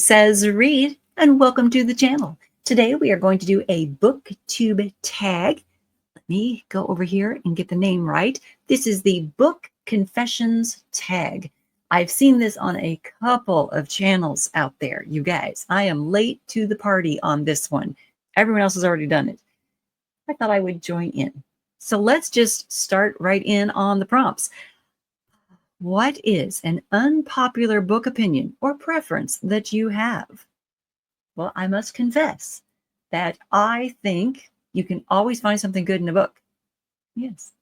Says Read, and welcome to the channel. Today we are going to do a Booktube tag. Let me go over here and get the name right. This is the Book Confessions tag. I've seen this on a couple of channels out there, you guys. I am late to the party on this one. Everyone else has already done it. I thought I would join in. So let's just start right in on the prompts. What is an unpopular book opinion or preference that you have? Well, I must confess that I think you can always find something good in a book. Yes.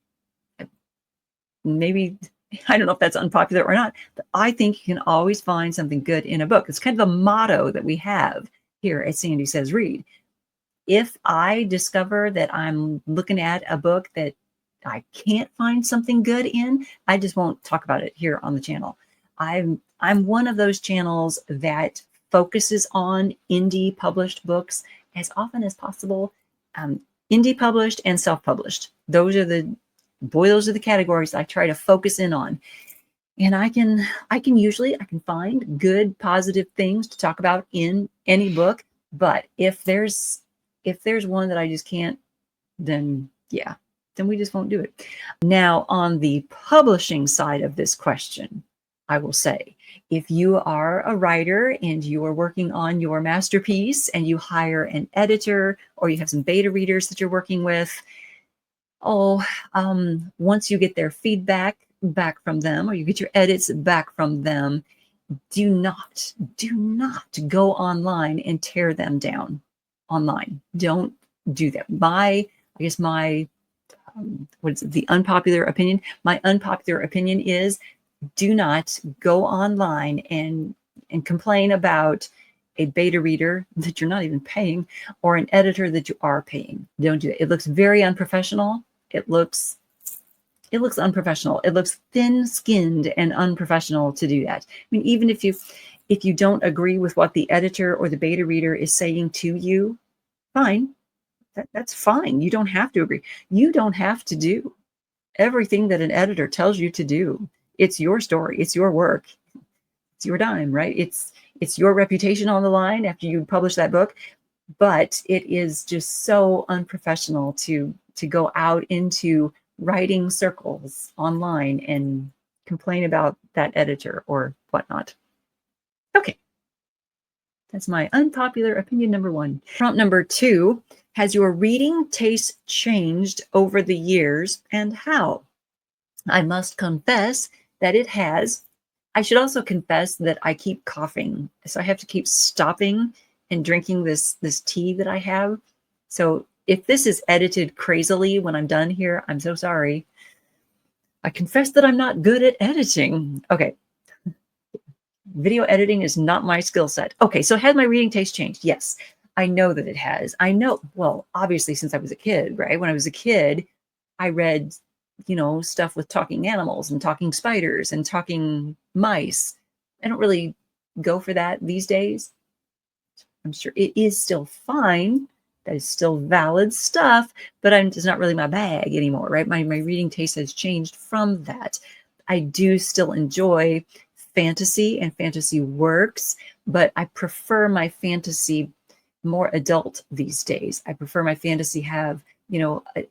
Maybe, I don't know if that's unpopular or not, but I think you can always find something good in a book. It's kind of the motto that we have here at Sandy Says Read. If I discover that I'm looking at a book that I can't find something good in, I just won't talk about it here on the channel. I'm one of those channels that focuses on indie published books as often as possible. Indie published and self-published. Those are the categories I try to focus in on. And I can find good, positive things to talk about in any book. But if there's one that I just can't, then yeah. Then we just won't do it. Now, on the publishing side of this question, I will say, if you are a writer and you are working on your masterpiece and you hire an editor or you have some beta readers that you're working with, once you get their feedback back from them or you get your edits back from them, do not go online and tear them down online. Don't do that. The unpopular opinion? My unpopular opinion is do not go online and complain about a beta reader that you're not even paying or an editor that you are paying. Don't do it. It looks very unprofessional. It looks unprofessional. It looks thin-skinned and unprofessional to do that. I mean, even if you don't agree with what the editor or the beta reader is saying to you, fine. That's fine. You don't have to agree. You don't have to do everything that an editor tells you to do. It's your story. It's your work. It's your dime, right? It's your reputation on the line after you publish that book. But it is just so unprofessional to go out into writing circles online and complain about that editor or whatnot. Okay. That's my unpopular opinion number one. Prompt number two. Has your reading taste changed over the years and how? I must confess that it has. I should also confess that I keep coughing. So I have to keep stopping and drinking this tea that I have. So if this is edited crazily when I'm done here, I'm so sorry. I confess that I'm not good at editing. Okay. Video editing is not my skill set. Okay, so has my reading taste changed? Yes. I know that it has. I know, well, obviously since I was a kid, right? When I was a kid, I read, stuff with talking animals and talking spiders and talking mice. I don't really go for that these days. I'm sure it is still fine. That is still valid stuff, but it's not really my bag anymore, right? My reading taste has changed from that. I do still enjoy fantasy and fantasy works, but I prefer my fantasy more adult these days. I prefer my fantasy have,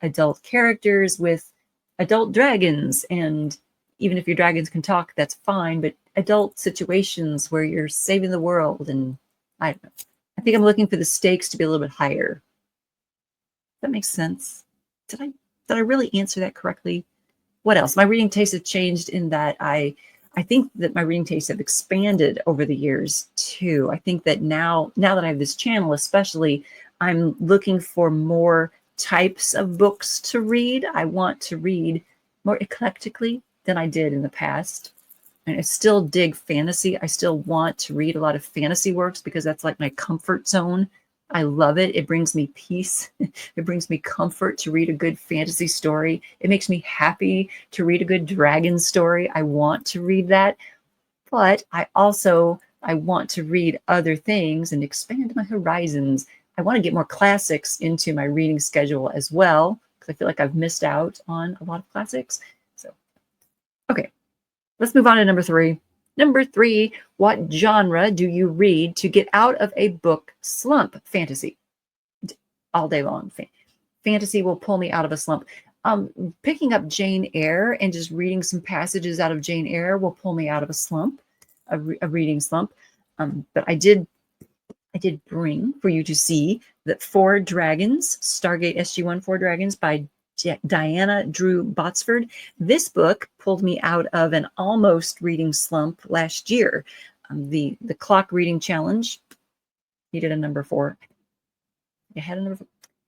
adult characters with adult dragons. And even if your dragons can talk, that's fine. But adult situations where you're saving the world. And I don't know. I think I'm looking for the stakes to be a little bit higher. That makes sense. Did I really answer that correctly? What else? My reading taste has changed in that I think that my reading tastes have expanded over the years too. I think that now that I have this channel, especially, I'm looking for more types of books to read. I want to read more eclectically than I did in the past. And I still dig fantasy. I still want to read a lot of fantasy works because that's like my comfort zone. I love it. It brings me peace. It brings me comfort to read a good fantasy story. It makes me happy to read a good dragon story. I want to read that. But I want to read other things and expand my horizons. I want to get more classics into my reading schedule as well, because I feel like I've missed out on a lot of classics. So, okay, let's move on to number three. Number 3, what genre do you read to get out of a book slump? Fantasy. All day long. Fantasy will pull me out of a slump. Picking up Jane Eyre and just reading some passages out of Jane Eyre will pull me out of a slump, a reading slump. But I did bring for you to see that Four Dragons, Stargate SG-1 Four Dragons by Diana Drew Botsford. This book pulled me out of an almost reading slump last year. The clock reading challenge needed a number 4. It had a number 4.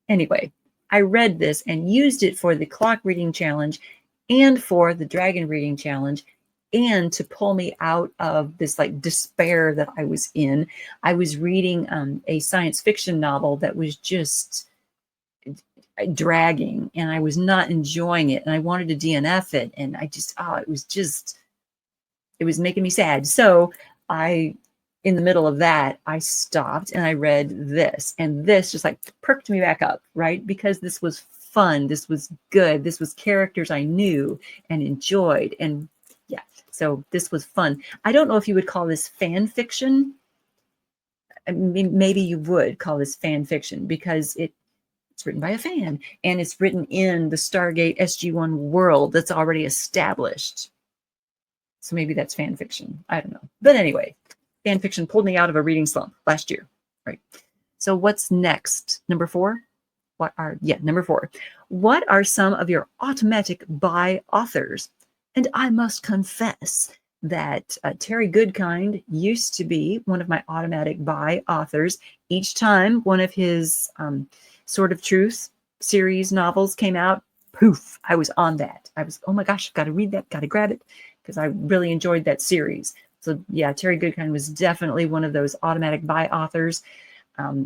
Anyway, I read this and used it for the clock reading challenge and for the dragon reading challenge, and to pull me out of this like despair that I was in. I was reading a science fiction novel that was just dragging, and I was not enjoying it, and I wanted to DNF it, and I just, it was making me sad. So in the middle of that, I stopped and I read this, and this just like perked me back up, right? Because this was fun, this was good, this was characters I knew and enjoyed, and yeah, so this was fun. I don't know if you would call this fan fiction. I mean, maybe you would call this fan fiction because it's written by a fan, and it's written in the Stargate SG-1 world that's already established. So maybe that's fan fiction. I don't know. But anyway, fan fiction pulled me out of a reading slump last year, right? So what's next? Number 4? Number 4. What are some of your automatic buy authors? And I must confess that Terry Goodkind used to be one of my automatic buy authors. Each time one of his Sword of Truth series novels came out, poof, I was on that. I was, oh my gosh, got to read that, got to grab it, because I really enjoyed that series. So yeah, Terry Goodkind was definitely one of those automatic buy authors.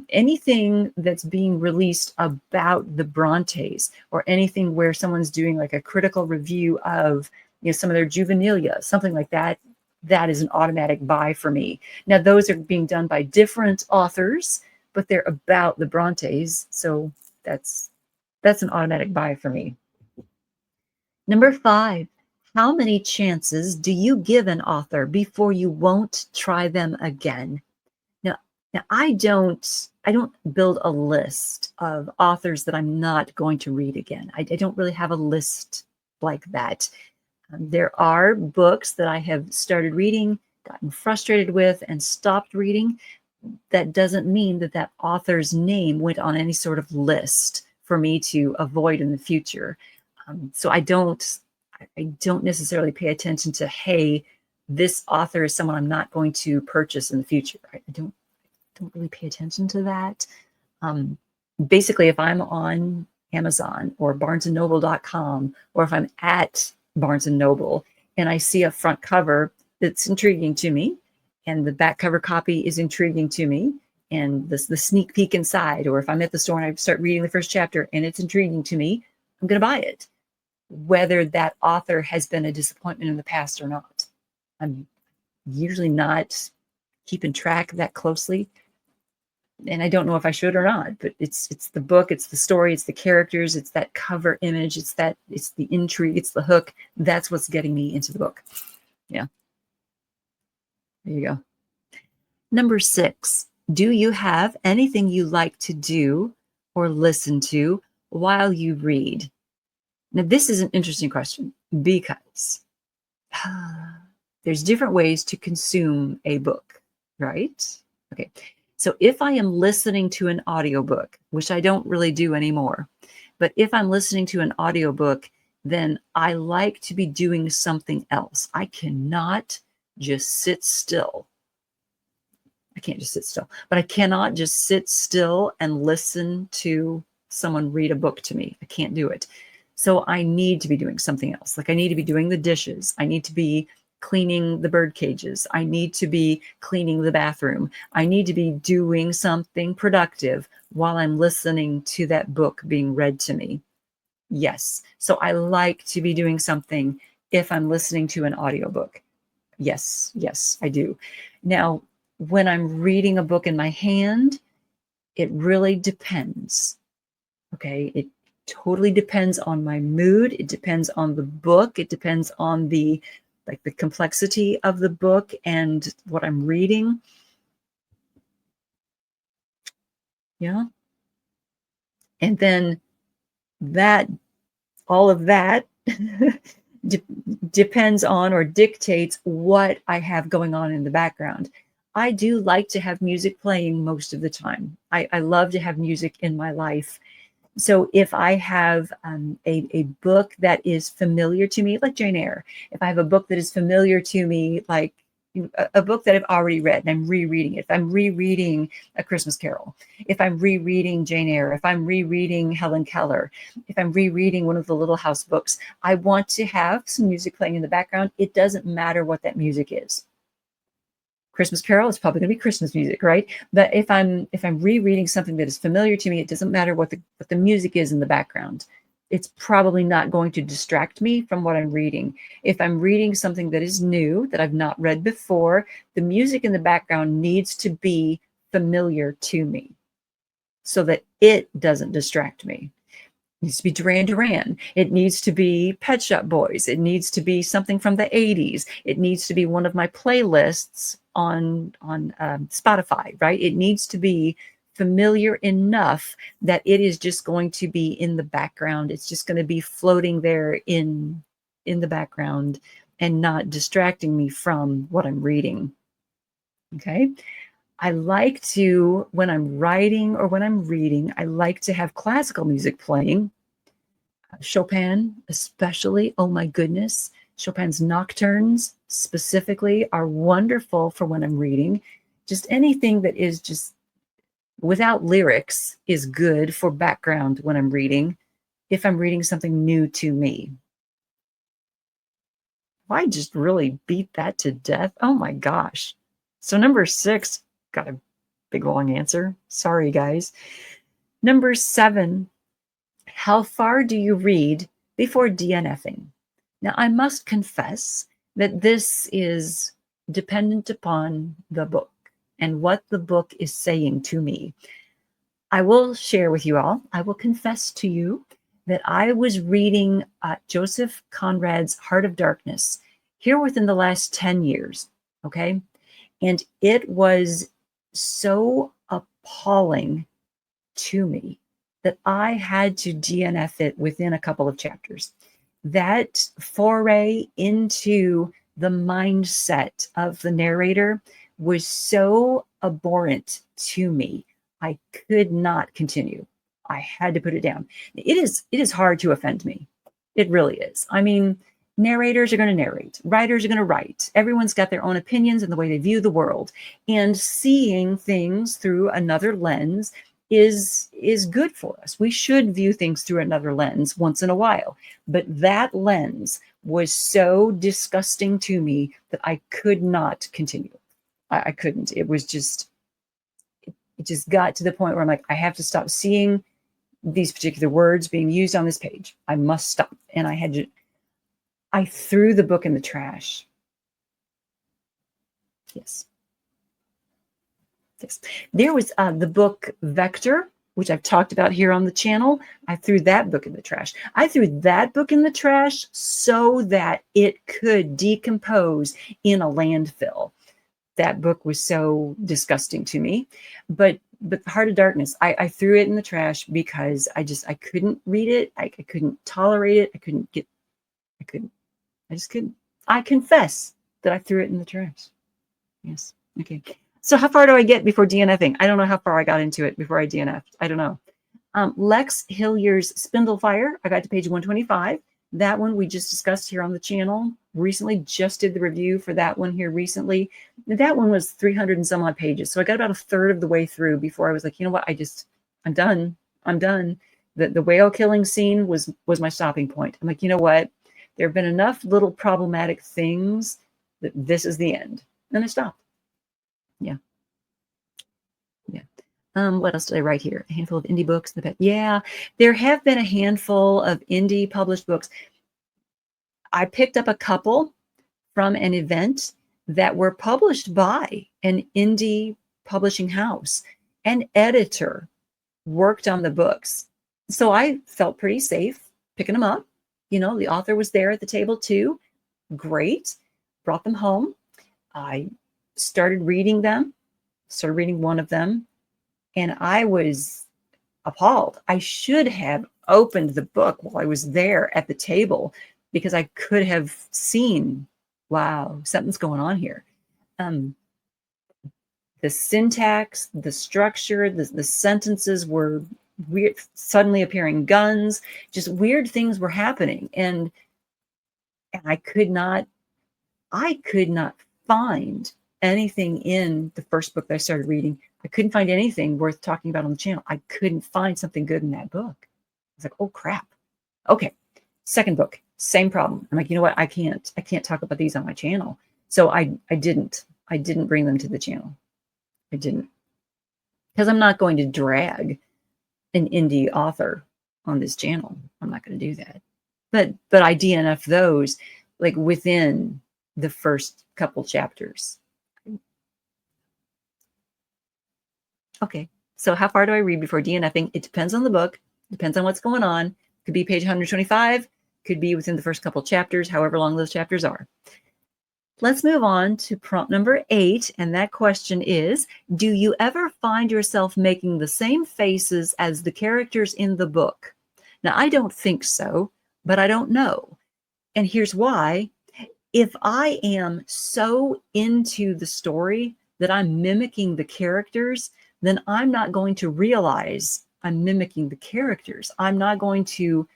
Anything that's being released about the Brontes, or anything where someone's doing like a critical review of, some of their juvenilia, something like that, that is an automatic buy for me. Now, those are being done by different authors, but they're about the Brontes, so that's an automatic buy for me. Number 5, how many chances do you give an author before you won't try them again? Now I don't build a list of authors that I'm not going to read again. I don't really have a list like that. There are books that I have started reading, gotten frustrated with, and stopped reading. That doesn't mean that that author's name went on any sort of list for me to avoid in the future. So I don't necessarily pay attention to, hey, this author is someone I'm not going to purchase in the future. I don't really pay attention to that. Basically, if I'm on Amazon or barnesandnoble.com, or if I'm at Barnes and Noble and I see a front cover that's intriguing to me, and the back cover copy is intriguing to me, and the sneak peek inside, or if I'm at the store and I start reading the first chapter and it's intriguing to me, I'm going to buy it, whether that author has been a disappointment in the past or not. I'm usually not keeping track that closely, and I don't know if I should or not, but it's the book, it's the story, it's the characters, it's that cover image, it's the intrigue, it's the hook. That's what's getting me into the book. Yeah. There you go. Number 6, do you have anything you like to do or listen to while you read? Now, this is an interesting question because there's different ways to consume a book, right? Okay. So if I am listening to an audiobook, which I don't really do anymore, but if I'm listening to an audiobook, then I like to be doing something else. I cannot just sit still. I can't just sit still, but I cannot just sit still and listen to someone read a book to me. I can't do it. So I need to be doing something else. Like I need to be doing the dishes. I need to be cleaning the bird cages. I need to be cleaning the bathroom. I need to be doing something productive while I'm listening to that book being read to me. Yes. So I like to be doing something if I'm listening to an audiobook. Yes, I do. Now, when I'm reading a book in my hand, it really depends. Okay. It totally depends on my mood. It depends on the book. It depends on the like the complexity of the book and what I'm reading. Yeah. And then that, all of that de depends on or dictates what I have going on in the background. I do like to have music playing most of the time. I love to have music in my life. So if I have a book that is familiar to me, like Jane Eyre, if I have a book that is familiar to me, like a book that I've already read and I'm rereading it, if I'm rereading A Christmas Carol, if I'm rereading Jane Eyre, if I'm rereading Helen Keller, if I'm rereading one of the Little House books, I want to have some music playing in the background. It doesn't matter what that music is. Christmas Carol is probably going to be Christmas music, right? But if I'm rereading something that is familiar to me, it doesn't matter what the music is in the background. It's probably not going to distract me from what I'm reading. If I'm reading something that is new, that I've not read before, the music in the background needs to be familiar to me so that it doesn't distract me. It needs to be Duran Duran. It needs to be Pet Shop Boys. It needs to be something from the 80s. It needs to be one of my playlists on Spotify, right? It needs to be familiar enough that it is just going to be in the background. It's just going to be floating there in the background and not distracting me from what I'm reading. Okay. I like to, when I'm writing or when I'm reading, I like to have classical music playing. Chopin, especially, oh my goodness. Chopin's nocturnes specifically are wonderful for when I'm reading. Just anything that is just without lyrics is good for background when I'm reading, if I'm reading something new to me. I just really beat that to death. Oh my gosh. So number 6, got a big long answer. Sorry, guys. Number 7, how far do you read before DNF'ing? Now, I must confess that this is dependent upon the book and what the book is saying to me. I will share with you all, I will confess to you that I was reading Joseph Conrad's Heart of Darkness here within the last 10 years, okay? And it was so appalling to me that I had to DNF it within a couple of chapters. That foray into the mindset of the narrator was so abhorrent to me. I could not continue. I had to put it down. It is hard to offend me. It really is. I mean, narrators are going to narrate. Writers are going to write. Everyone's got their own opinions and the way they view the world. And seeing things through another lens is good for us. We should view things through another lens once in a while. But that lens was so disgusting to me that I could not continue. I couldn't. It was just, it just got to the point where I'm like, I have to stop seeing these particular words being used on this page. I must stop. And I threw the book in the trash. Yes. Yes. There was the book Vector, which I've talked about here on the channel. I threw that book in the trash. I threw that book in the trash so that it could decompose in a landfill. That book was so disgusting to me. But the Heart of Darkness, I threw it in the trash because I couldn't read it. I couldn't tolerate it. I just couldn't. I confess that I threw it in the trash. Yes. Okay. So how far do I get before DNF'ing? I don't know how far I got into it before I DNF'd. I don't know. Lex Hillier's Spindlefire, I got to page 125. That one we just discussed here on the channel recently, just did the review for that one here recently. That one was 300 and some odd pages. So I got about a third of the way through before I was like, you know what, I'm done. I'm done. The whale killing scene was my stopping point. I'm like, you know what, there have been enough little problematic things that this is the end. And I stopped. Yeah. Yeah. What else did I write here? A handful of indie books. Yeah, there have been a handful of indie published books. I picked up a couple from an event that were published by an indie publishing house. An editor worked on the books. So I felt pretty safe picking them up. You know, the author was there at the table too. Great. brought them home. I started reading them, started reading one of them, and I was appalled. I should have opened the book while I was there at the table because I could have seen, wow, something's going on here. The syntax, the structure, the sentences were weird, suddenly appearing guns, just weird things were happening. And I could not find anything in the first book that I started reading. I couldn't find anything worth talking about on the channel. I couldn't find something good in that book. I was like, oh crap. Okay. Second book, same problem. I'm like, you know what? I can't talk about these on my channel. So I didn't bring them to the channel. I didn't, because I'm not going to drag an indie author on this channel. I'm not going to do that. But I DNF those like within the first couple chapters. Okay, so how far do I read before DNFing? It depends on the book, depends on what's going on. Could be page 125, could be within the first couple chapters, however long those chapters are. Let's move on to prompt number 8, and that question is, do you ever find yourself making the same faces as the characters in the book? Now, I don't think so, but I don't know. And here's why. If I am so into the story that I'm mimicking the characters, then I'm not going to realize I'm mimicking the characters. I'm not going to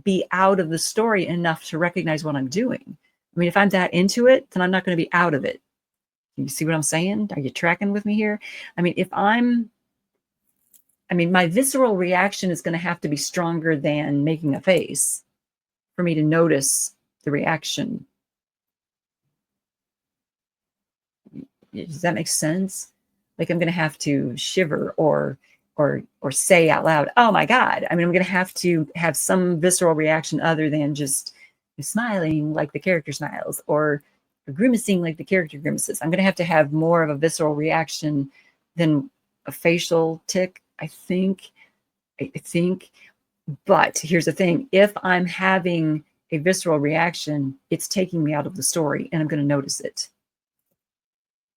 be out of the story enough to recognize what I'm doing. I mean, if I'm that into it, then I'm not going to be out of it. You see what I'm saying? Are you tracking with me here? I mean, my visceral reaction is going to have to be stronger than making a face for me to notice the reaction. Does that make sense? Like I'm going to have to shiver or say out loud, oh my God. I mean, I'm going to have some visceral reaction other than just smiling like the character smiles or grimacing like the character grimaces. I'm going to have more of a visceral reaction than a facial tick, I think. But here's the thing. If I'm having a visceral reaction, it's taking me out of the story and I'm going to notice it.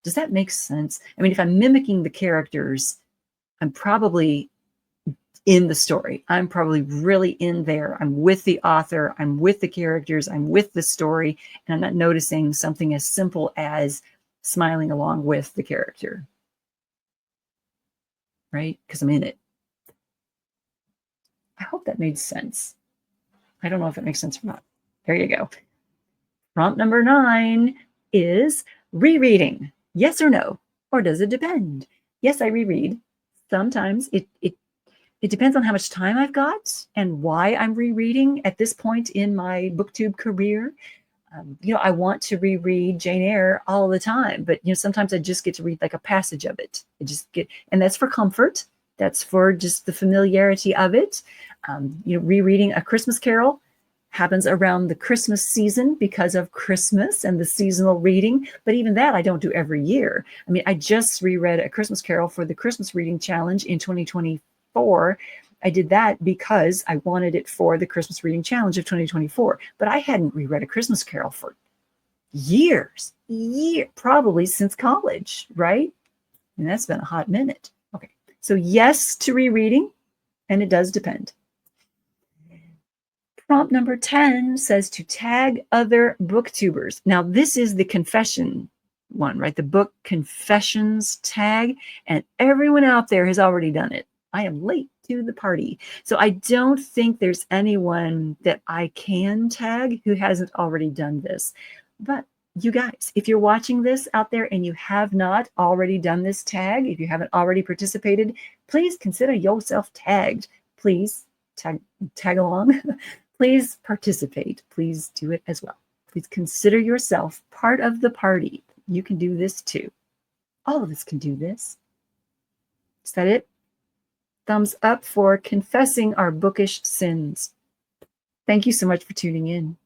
Does that make sense? I mean, if I'm mimicking the characters, I'm probably in the story. I'm probably really in there. I'm with the author. I'm with the characters. I'm with the story. And I'm not noticing something as simple as smiling along with the character. Right? Because I'm in it. I hope that made sense. I don't know if it makes sense or not. There you go. Prompt number 9 is rereading. Yes or no? Or does it depend? Yes, I reread. Sometimes it depends on how much time I've got and why I'm rereading at this point in my Booktube career. I want to reread Jane Eyre all the time, but sometimes I just get to read like a passage of it. And that's for comfort. That's for just the familiarity of it. Rereading A Christmas Carol happens around the Christmas season because of Christmas and the seasonal reading. But even that I don't do every year. I mean, I just reread A Christmas Carol for the Christmas Reading Challenge in 2024. I did that because I wanted it for the Christmas Reading Challenge of 2024. But I hadn't reread A Christmas Carol for years, probably since college, right? And that's been a hot minute. Okay, so yes to rereading, and it does depend. Prompt number 10 says to tag other booktubers. Now, this is the confession one, right? The book confessions tag, and everyone out there has already done it. I am late to the party. So I don't think there's anyone that I can tag who hasn't already done this. But you guys, if you're watching this out there and you have not already done this tag, if you haven't already participated, please consider yourself tagged. Please tag along. Please participate. Please do it as well. Please consider yourself part of the party. You can do this too. All of us can do this. Is that it? Thumbs up for confessing our bookish sins. Thank you so much for tuning in.